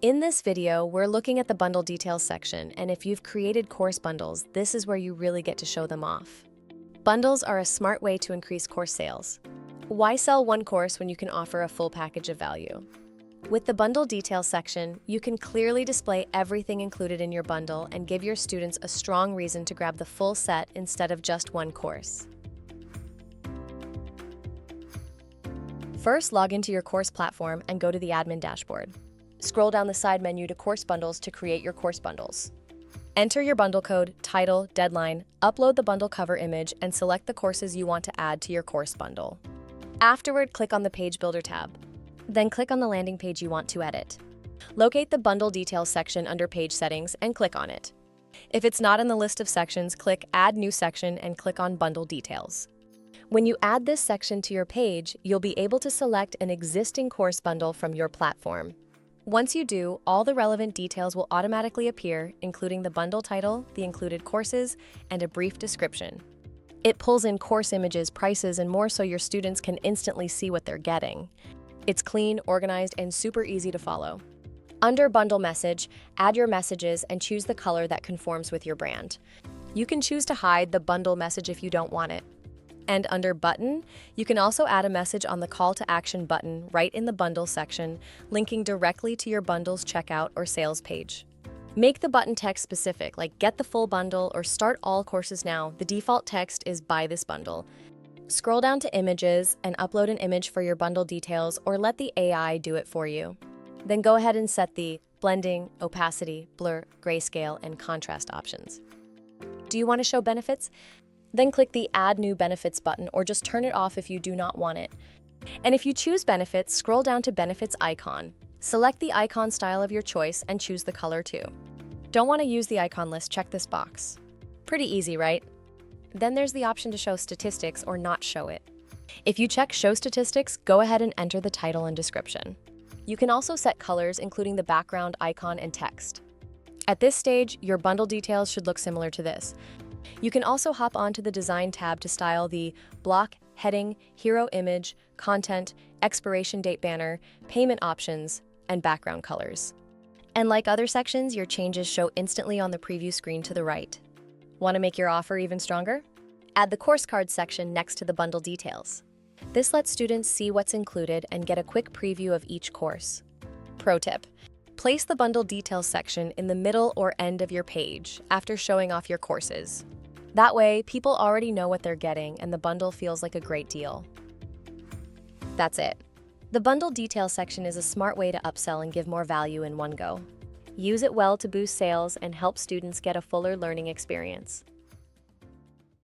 In this video, we're looking at the bundle details section, and if you've created course bundles, this is where you really get to show them off. Bundles are a smart way to increase course sales. Why sell one course when you can offer a full package of value? With the bundle details section, you can clearly display everything included in your bundle and give your students a strong reason to grab the full set instead of just one course. First, log into your course platform and go to the admin dashboard. Scroll down the side menu to Course Bundles to create your course bundles. Enter your bundle code, title, deadline, upload the bundle cover image, and select the courses you want to add to your course bundle. Afterward, click on the Page Builder tab. Then click on the landing page you want to edit. Locate the Bundle Details section under Page Settings and click on it. If it's not in the list of sections, click Add New Section and click on Bundle Details. When you add this section to your page, you'll be able to select an existing course bundle from your platform. Once you do, all the relevant details will automatically appear, including the bundle title, the included courses, and a brief description. It pulls in course images, prices, and more so your students can instantly see what they're getting. It's clean, organized, and super easy to follow. Under Bundle Message, add your messages and choose the color that conforms with your brand. You can choose to hide the bundle message if you don't want it. And under Button, you can also add a message on the Call to Action button right in the Bundle section, linking directly to your bundle's checkout or sales page. Make the button text specific, like Get the Full Bundle or Start All Courses Now. The default text is Buy this bundle. Scroll down to Images and upload an image for your bundle details or let the AI do it for you. Then go ahead and set the blending, opacity, blur, grayscale, and contrast options. Do you want to show benefits? Then click the Add New Benefits button or just turn it off if you do not want it. And if you choose benefits, scroll down to Benefits icon. Select the icon style of your choice and choose the color too. Don't want to use the icon list? Check this box. Pretty easy, right? Then there's the option to show statistics or not show it. If you check Show Statistics, go ahead and enter the title and description. You can also set colors, including the background, icon, and text. At this stage, your bundle details should look similar to this. You can also hop onto the Design tab to style the block, heading, hero image, content, expiration date banner, payment options, and background colors. And like other sections, your changes show instantly on the preview screen to the right. Want to make your offer even stronger? Add the course card section next to the bundle details. This lets students see what's included and get a quick preview of each course. Pro tip: place the bundle details section in the middle or end of your page after showing off your courses. That way, people already know what they're getting and the bundle feels like a great deal. That's it. The bundle details section is a smart way to upsell and give more value in one go. Use it well to boost sales and help students get a fuller learning experience.